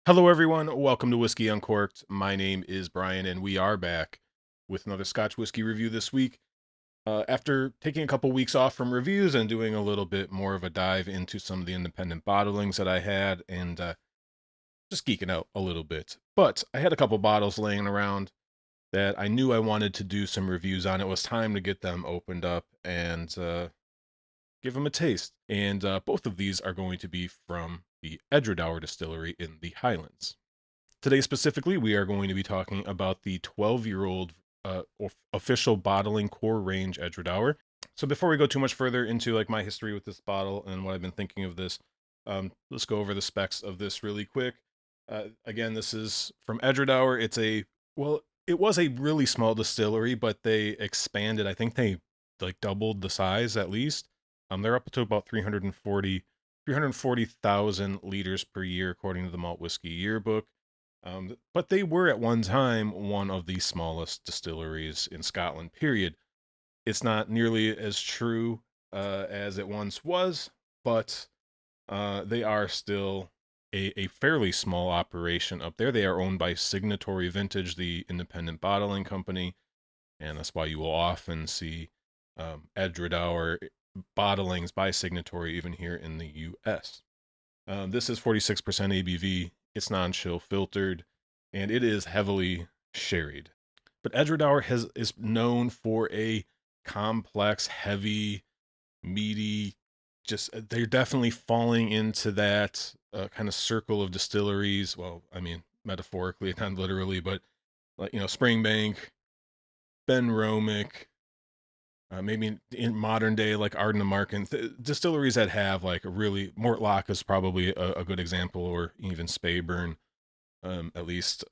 Hello, everyone. Welcome to Whiskey Uncorked. My name is Brian, and we are back with another Scotch whiskey review this week. After taking a couple weeks off from reviews and doing a little bit more of a dive into some of the independent bottlings that I had, and just geeking out a little bit. But I had a couple bottles laying around that I knew I wanted to do some reviews on. It was time to get them opened up and give them a taste. And both of these are going to be from the Edradour Distillery in the Highlands. Today, specifically, we are going to be talking about the 12-year-old official bottling core range Edradour. So before we go too much further into like my history with this bottle and what I've been thinking of this, let's go over the specs of this really quick. Again, this is from Edradour. It was a really small distillery, but they expanded. I think they like doubled the size at least. They're up to about 340,000 liters per year, according to the Malt Whiskey Yearbook. But they were at one time one of the smallest distilleries in Scotland, period. It's not nearly as true as it once was, but they are still a fairly small operation up there. They are owned by Signatory Vintage, the independent bottling company, and that's why you will often see Edradour bottlings by Signatory even here in the U.S. This is 46% ABV. It's non-chill filtered, and it is heavily sherried. But Edradour is known for a complex, heavy, meaty. Just they're definitely falling into that kind of circle of distilleries. Well, I mean metaphorically, not literally, but like Springbank, Ben Romick, maybe in modern day like Ardnamurchan, distilleries that have like a really Mortlach is probably a good example, or even Speyburn, at least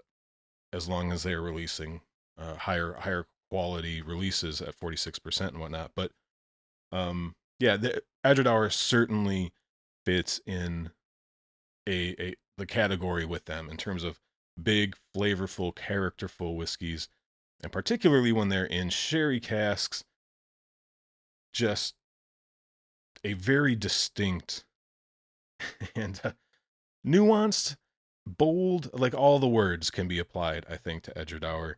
as long as they're releasing higher quality releases at 46% and whatnot. But yeah, the Edradour certainly fits in a the category with them in terms of big, flavorful, characterful whiskeys, and particularly when they're in sherry casks, just a very distinct and nuanced, bold, like all the words can be applied, I think, to Edradour.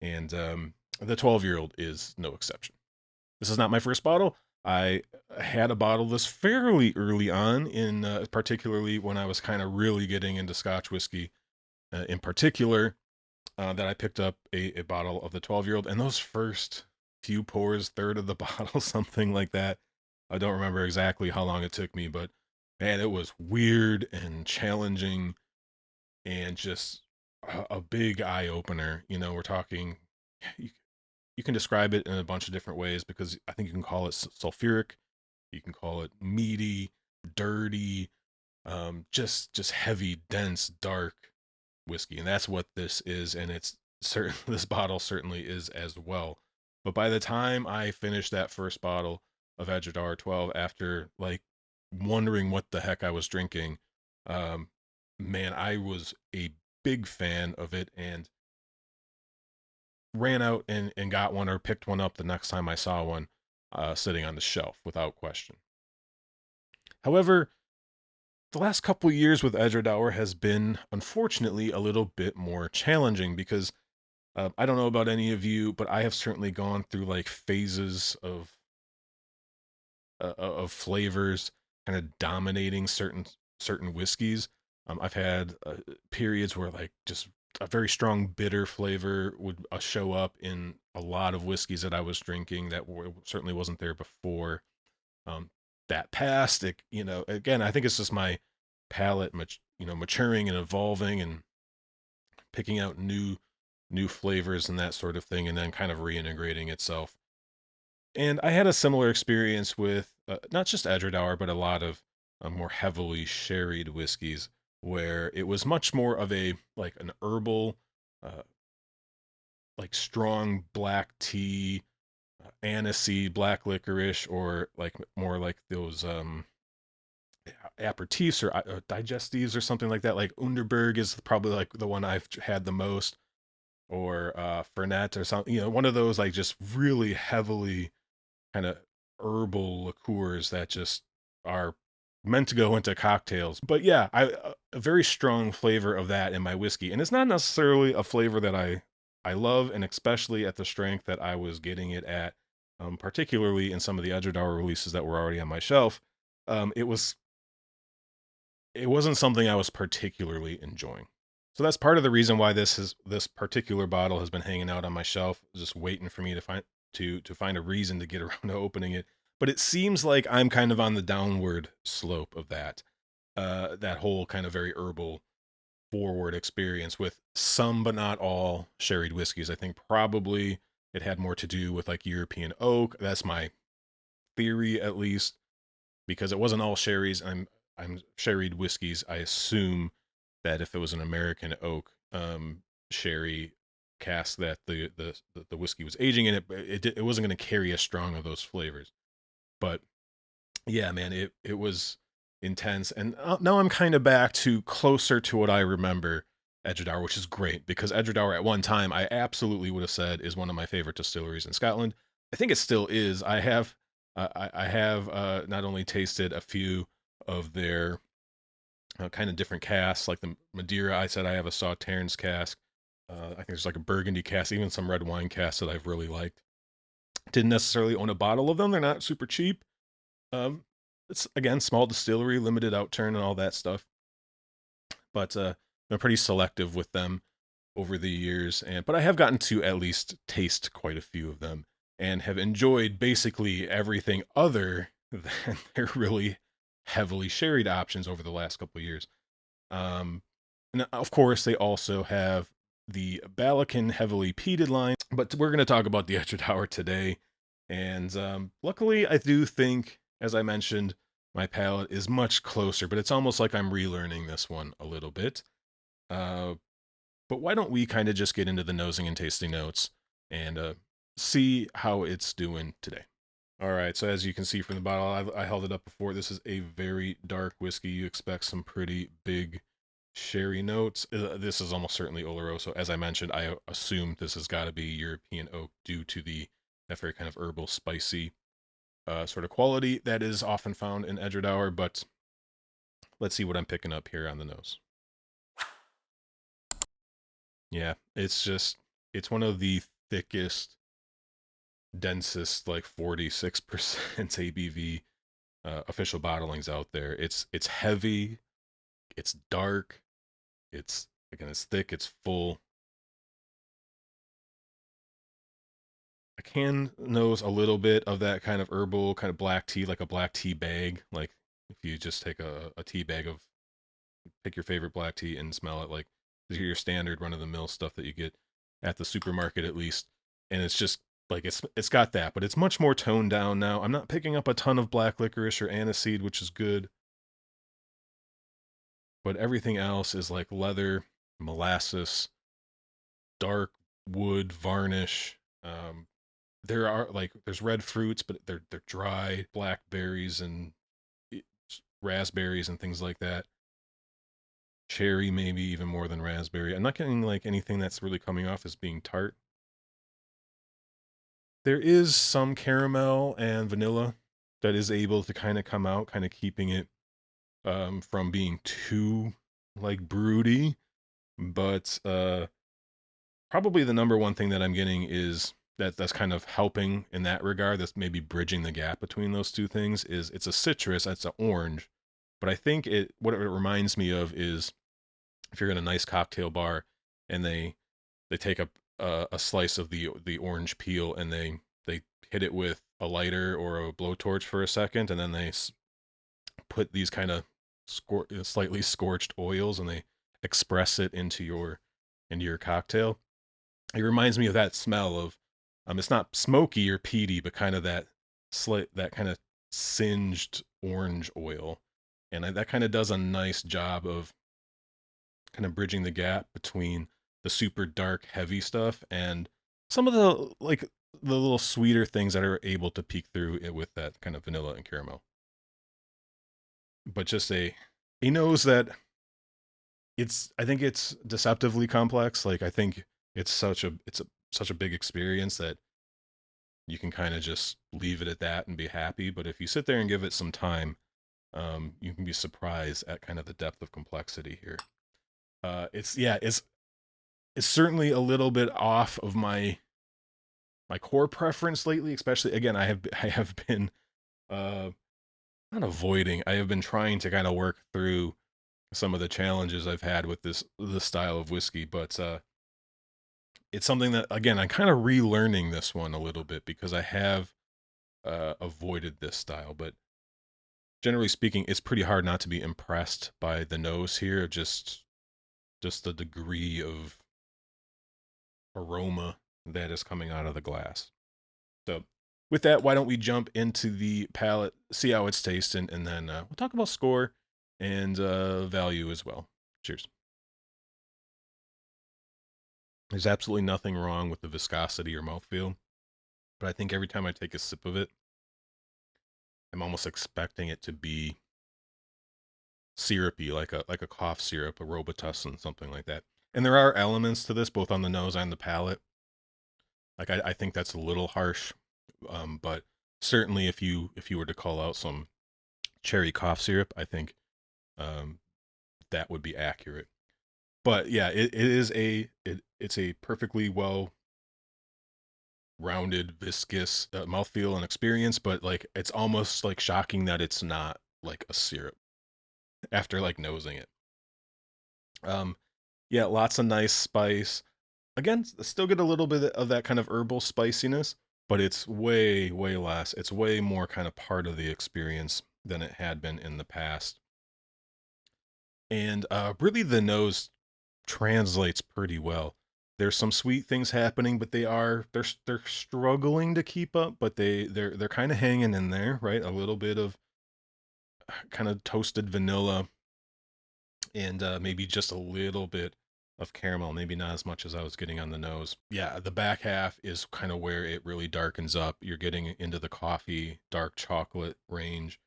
And the 12-year-old is no exception. This is not my first bottle. I had a bottle this fairly early on, in particularly when I was kind of really getting into Scotch whiskey, in particular, that I picked up a bottle of the 12-year-old. And those first few pours, third of the bottle, something like that. I don't remember exactly how long it took me, but man, it was weird and challenging and just a big eye opener. We're talking, you, you can describe it in a bunch of different ways, because I think you can call it sulfuric, you can call it meaty, dirty, just heavy, dense, dark whiskey, and that's what this is, and it's certain this bottle certainly is as well. But by the time I finished that first bottle of Edradour 12, after like wondering what the heck I was drinking, um, man, I was a big fan of it and ran out and got one, or picked one up the next time I saw one sitting on the shelf without question. However, the last couple years with Edradour has been, unfortunately, a little bit more challenging, because I don't know about any of you, but I have certainly gone through like phases of flavors kind of dominating certain whiskeys. I've had periods where like just a very strong bitter flavor would show up in a lot of whiskeys that I was drinking that certainly wasn't there before. Um, that passed. Again, I think it's just my palate, maturing and evolving and picking out new flavors and that sort of thing, and then kind of reintegrating itself. And I had a similar experience with not just Edradour, but a lot of more heavily sherried whiskeys, where it was much more of a like an herbal, uh, like strong black tea, anisey, black licorice, or like more like those aperitifs or digestives or something like that. Like Underberg is probably like the one I've had the most, or Fernet or something. One of those like just really heavily kind of herbal liqueurs that just are meant to go into cocktails. But yeah, a very strong flavor of that in my whiskey, and it's not necessarily a flavor that I love, and especially at the strength that I was getting it at, particularly in some of the Edradour releases that were already on my shelf. Um, it was it wasn't something I was particularly enjoying. So that's part of the reason why this particular bottle has been hanging out on my shelf, just waiting for me to find a reason to get around to opening it. But it seems like I'm kind of on the downward slope of that whole kind of very herbal forward experience with some but not all sherried whiskeys. I think probably it had more to do with like European oak. That's my theory at least, because it wasn't all sherries. I'm sherried whiskeys. I assume that if it was an American oak sherry cask that the whiskey was aging in it wasn't going to carry as strong of those flavors. But yeah, man, it was intense, and now I'm kind of back to closer to what I remember Edradour, which is great because Edradour at one time I absolutely would have said is one of my favorite distilleries in Scotland. I think it still is. I have not only tasted a few of their kind of different casks, like the Madeira. I said I have a Sauternes cask. I think there's like a Burgundy cask, even some red wine casks that I've really liked. Didn't necessarily own a bottle of them. They're not super cheap. Um, it's again small distillery, limited outturn, and all that stuff. But I'm pretty selective with them over the years, and but I have gotten to at least taste quite a few of them, and have enjoyed basically everything other than their really heavily sherried options over the last couple of years. Um, and of course, they also have the Balakan heavily peated line, but we're going to talk about the Edradour today. And luckily, I do think, as I mentioned, my palate is much closer, but it's almost like I'm relearning this one a little bit. Uh, but why don't we kind of just get into the nosing and tasting notes and see how it's doing today? All right, so as you can see from the bottle, I held it up before. This is a very dark whiskey. You expect some pretty big sherry notes. This is almost certainly Oloroso. As I mentioned, I assume this has got to be European oak due to that very kind of herbal, spicy sort of quality that is often found in Edradour. But let's see what I'm picking up here on the nose. Yeah, it's one of the thickest, densest, like 46% ABV official bottlings out there. It's heavy, it's dark, it's thick, it's full. I can nose a little bit of that kind of herbal, kind of black tea, like a black tea bag. Like if you just take a tea bag of, pick your favorite black tea and smell it, like your standard run of the mill stuff that you get at the supermarket at least. And it's just like it's got that, but it's much more toned down now. I'm not picking up a ton of black licorice or aniseed, which is good. But everything else is like leather, molasses, dark wood, varnish. There are like there's red fruits, but they're dry, blackberries and raspberries and things like that. Cherry, maybe even more than raspberry. I'm not getting like anything that's really coming off as being tart. There is some caramel and vanilla that is able to kind of come out, kind of keeping it from being too like broody. But probably the number one thing that I'm getting is that's kind of helping in that regard. That's maybe bridging the gap between those two things. Is it's a citrus, it's an orange, but I think what it reminds me of is if you're in a nice cocktail bar and they take a slice of the orange peel and they hit it with a lighter or a blowtorch for a second, and then they put these kind of slightly scorched oils and they express it into your cocktail. It reminds me of that smell of it's not smoky or peaty, but kind of that kind of singed orange oil, and that kind of does a nice job of kind of bridging the gap between the super dark, heavy stuff and some of the like the little sweeter things that are able to peek through it with that kind of vanilla and caramel. But just he knows that I think it's deceptively complex. Like I think such a big experience that you can kind of just leave it at that and be happy. But if you sit there and give it some time, You can be surprised at kind of the depth of complexity here. It's yeah, it's certainly a little bit off of my core preference lately. Especially again, I have been uh, not avoiding. I have been trying to kind of work through some of the challenges I've had with this style of whiskey, but it's something that again I'm kind of relearning this one a little bit because I have avoided this style, but generally speaking, it's pretty hard not to be impressed by the nose here. Just the degree of aroma that is coming out of the glass. So, with that, why don't we jump into the palate, see how it's tasting, and then we'll talk about score and value as well. Cheers. There's absolutely nothing wrong with the viscosity or mouthfeel, but I think every time I take a sip of it, I'm almost expecting it to be syrupy, like a cough syrup, a Robitussin, something like that. And there are elements to this, both on the nose and the palate. Like I think that's a little harsh, but certainly if you were to call out some cherry cough syrup, I think um, that would be accurate. But yeah, it's a perfectly well rounded, viscous mouthfeel and experience. But like it's almost like shocking that it's not like a syrup after like nosing it. Um, yeah, lots of nice spice. Again, still get a little bit of that kind of herbal spiciness, but it's way less. It's way more kind of part of the experience than it had been in the past. And really, the nose translates pretty well. There's some sweet things happening, but they're struggling to keep up, but they're kind of hanging in there, right? A little bit of kind of toasted vanilla and maybe just a little bit of caramel, maybe not as much as I was getting on the nose. Yeah, the back half is kind of where it really darkens up. You're getting into the coffee, dark chocolate range.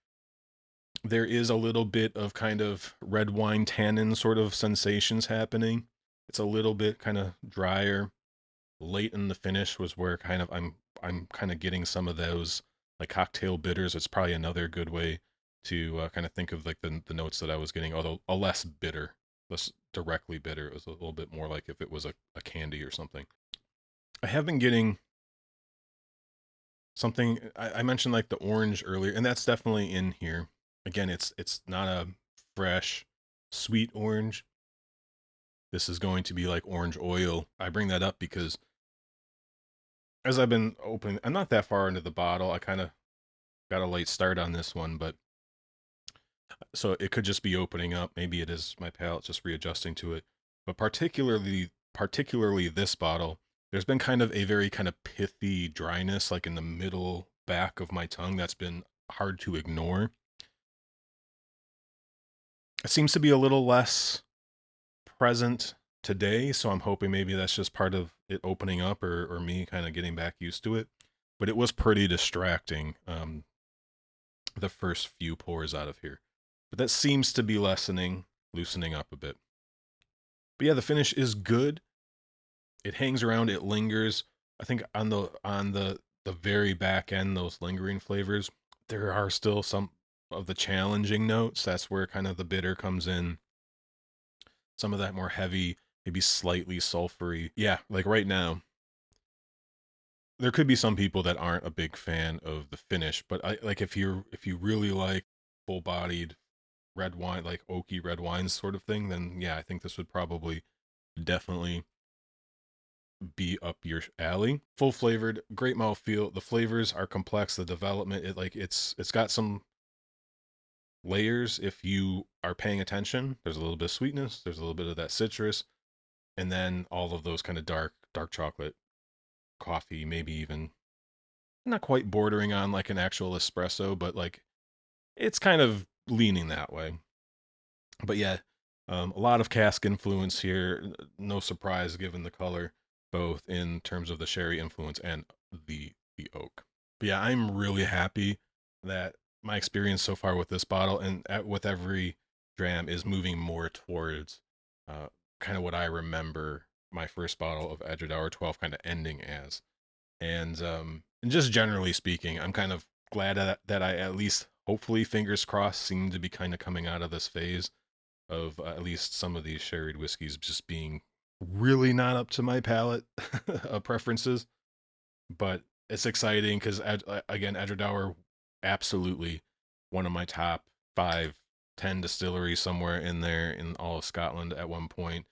There is a little bit of kind of red wine tannin sort of sensations happening. It's a little bit kind of drier. Late in the finish was where kind of I'm kind of getting some of those like cocktail bitters. It's probably another good way to kind of think of like the notes that I was getting, although a less bitter, less directly bitter. It was a little bit more like if it was a candy or something. I have been getting something I mentioned like the orange earlier, and that's definitely in here. Again, it's not a fresh, sweet orange. This is going to be like orange oil. I bring that up because as I've been opening, I'm not that far into the bottle. I kind of got a late start on this one, but so it could just be opening up. Maybe it is my palate just readjusting to it. But particularly this bottle, there's been kind of a very kind of pithy dryness like in the middle back of my tongue that's been hard to ignore. It seems to be a little less present today, so I'm hoping maybe that's just part of it opening up or me kind of getting back used to it. But it was pretty distracting the first few pours out of here. But that seems to be loosening up a bit. But yeah, the finish is good. It hangs around, it lingers. I think on the very back end, those lingering flavors, there are still some of the challenging notes. That's where kind of the bitter comes in. Some of that more heavy, maybe slightly sulfury. Yeah, like right now, there could be some people that aren't a big fan of the finish, but I like if you really like full-bodied red wine, like oaky red wines sort of thing, then yeah, I think this would probably definitely be up your alley. Full flavored, great mouthfeel. The flavors are complex. The development, it's got some layers if you are paying attention. There's a little bit of sweetness, there's a little bit of that citrus, and then all of those kind of dark chocolate, coffee, maybe even not quite bordering on like an actual espresso, but like it's kind of leaning that way. But yeah, a lot of cask influence here. No surprise given the color, both in terms of the sherry influence and the oak. But yeah, I'm really happy that my experience so far with this bottle and with every dram is moving more towards uh, kind of what I remember my first bottle of Edradour 12 kind of ending as. And just generally speaking, I'm kind of glad that I at least hopefully, fingers crossed, seem to be kind of coming out of this phase of at least some of these sherried whiskeys just being really not up to my palate preferences. But it's exciting because again, Edradour, absolutely one of my top 5, 10 distilleries somewhere in there in all of Scotland at one point.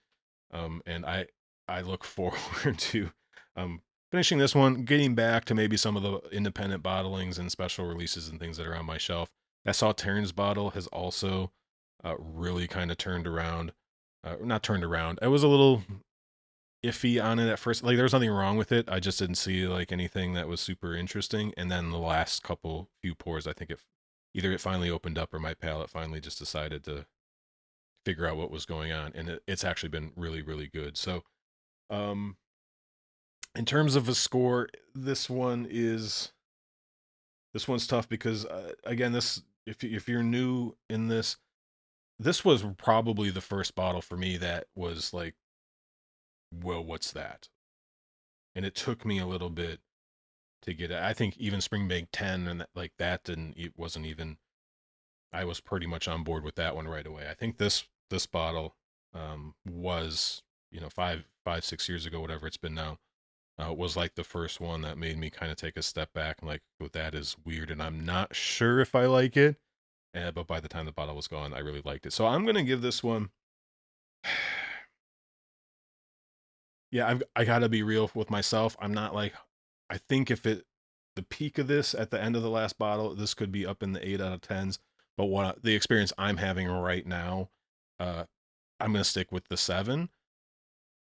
And I look forward to um, finishing this one, getting back to maybe some of the independent bottlings and special releases and things that are on my shelf. That Sauternes bottle has also really kind of turned around. Not turned around. I was a little iffy on it at first. Like there was nothing wrong with it. I just didn't see like anything that was super interesting. And then the last couple few pours, I think it finally opened up or my palate finally just decided to figure out what was going on, and it's actually been really really good. So um in terms of a score, this one's tough because again, this if you're new in this was probably the first bottle for me that was like, well, what's that? And it took me a little bit to get it. I think even Springbank 10 and like that didn't it wasn't even I was pretty much on board with that one right away. I think this bottle was, 5, 6 years ago, whatever it's been now, was like the first one that made me kind of take a step back and like, oh, that is weird, and I'm not sure if I like it. But by the time the bottle was gone, I really liked it. So I'm gonna give this one. Yeah, I gotta be real with myself. I'm not like, I think if it the peak of this at the end of the last bottle, this could be up in the 8 out of 10s. But what the experience I'm having right now, uh, I'm gonna stick with the 7.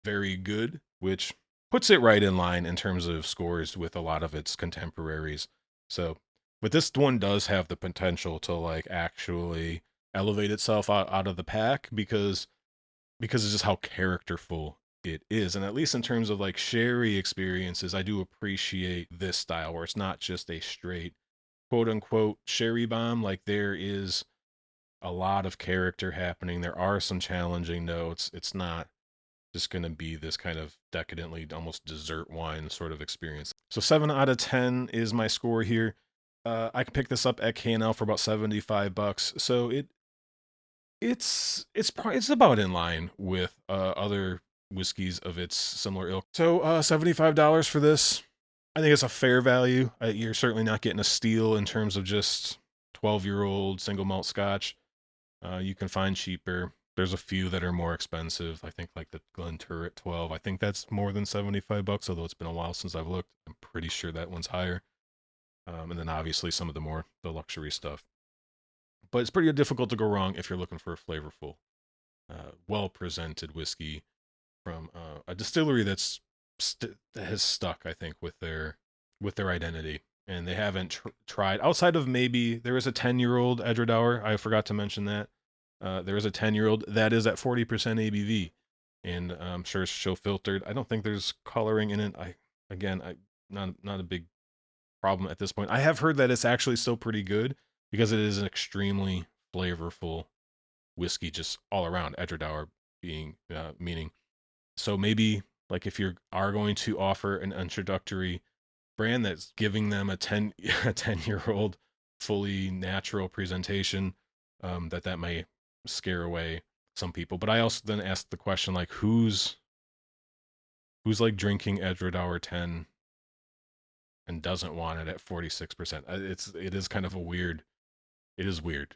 Very good, which puts it right in line in terms of scores with a lot of its contemporaries. So, but this one does have the potential to like actually elevate itself out of the pack because of just how characterful it is. And at least in terms of like sherry experiences, I do appreciate this style where it's not just a straight quote unquote sherry bomb. Like there is a lot of character happening. There are some challenging notes. It's not just going to be this kind of decadently almost dessert wine sort of experience. So 7 out of 10 is my score here. I can pick this up at K&L for about $75. So it's about in line with other whiskeys of its similar ilk. So $75 for this. I think it's a fair value. You're certainly not getting a steal in terms of just 12-year-old single malt Scotch. You can find cheaper. There's a few that are more expensive. I think like the Glenturret 12. I think that's more than $75, although it's been a while since I've looked. I'm pretty sure that one's higher. And then obviously some of the luxury stuff. But it's pretty difficult to go wrong if you're looking for a flavorful, well presented whiskey from a distillery that has stuck, I think, with their identity, and they haven't tried outside of maybe there is a 10-year-old Edradour. I forgot to mention that there is a 10-year-old that is at 40% ABV, and I'm sure it's show filtered. I don't think there's coloring in it. I not a big problem at this point. I have heard that it's actually still pretty good because it is an extremely flavorful whiskey just all around. Edradour being meaning. So maybe like if you are going to offer an introductory brand that's giving them a 10 a 10-year-old fully natural presentation, that may scare away some people. But I also then ask the question like who's like drinking Edradour 10 and doesn't want it at 46%. It is kind of a weird. It is weird,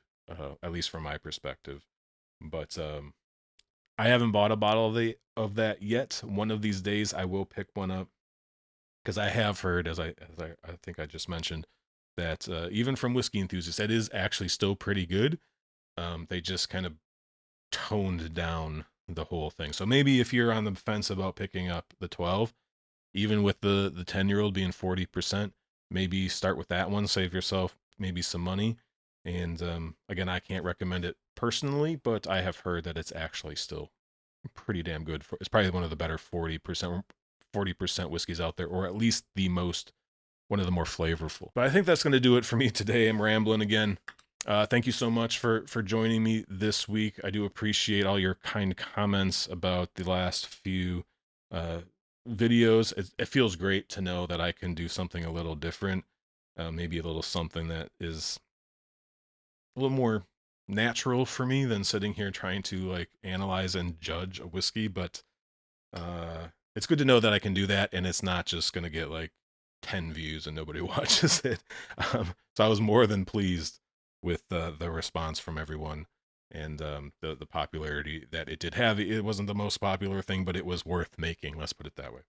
at least from my perspective. But I haven't bought a bottle of that yet. One of these days, I will pick one up because I have heard, as I think I just mentioned, that even from whiskey enthusiasts, that is actually still pretty good. They just kind of toned down the whole thing. So maybe if you're on the fence about picking up the 12, even with the 10-year-old being 40%, maybe start with that one. Save yourself maybe some money. And again, I can't recommend it personally, but I have heard that it's actually still pretty damn good. It's probably one of the better 40% whiskeys out there, or at least one of the more flavorful. But I think that's going to do it for me today. I'm rambling again. Thank you so much for joining me this week. I do appreciate all your kind comments about the last few videos. It feels great to know that I can do something a little different, maybe a little something that is a little more natural for me than sitting here trying to like analyze and judge a whiskey. But it's good to know that I can do that, and it's not just gonna get like 10 views and nobody watches it. So I was more than pleased with the response from everyone and the popularity that it did have. It wasn't the most popular thing, but it was worth making. Let's put it that way.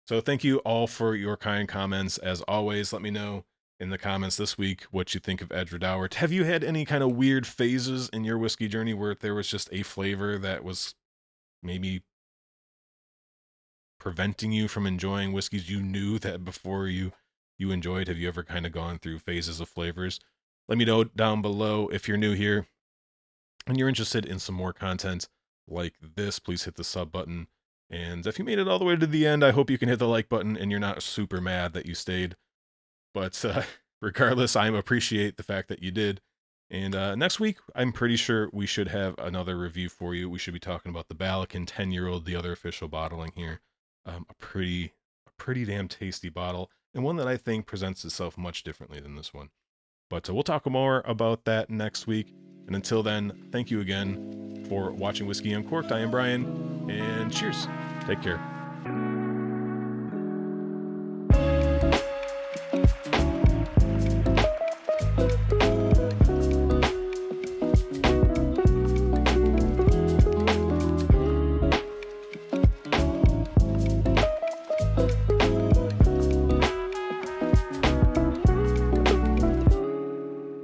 So thank you all for your kind comments. As always, let me know in the comments this week what you think of Edradour. Have you had any kind of weird phases in your whiskey journey where there was just a flavor that was maybe preventing you from enjoying whiskeys you knew that before you enjoyed? Have you ever kind of gone through phases of flavors? Let me know down below. If you're new here and you're interested in some more content like this, please hit the sub button. And if you made it all the way to the end, I hope you can hit the like button and you're not super mad that you stayed. But regardless, I appreciate the fact that you did. And next week, I'm pretty sure we should have another review for you. We should be talking about the Balakin 10-year-old, the other official bottling here. A pretty damn tasty bottle, and one that I think presents itself much differently than this one. But we'll talk more about that next week. And until then, thank you again for watching Whiskey Uncorked. I am Brian, and cheers. Take care.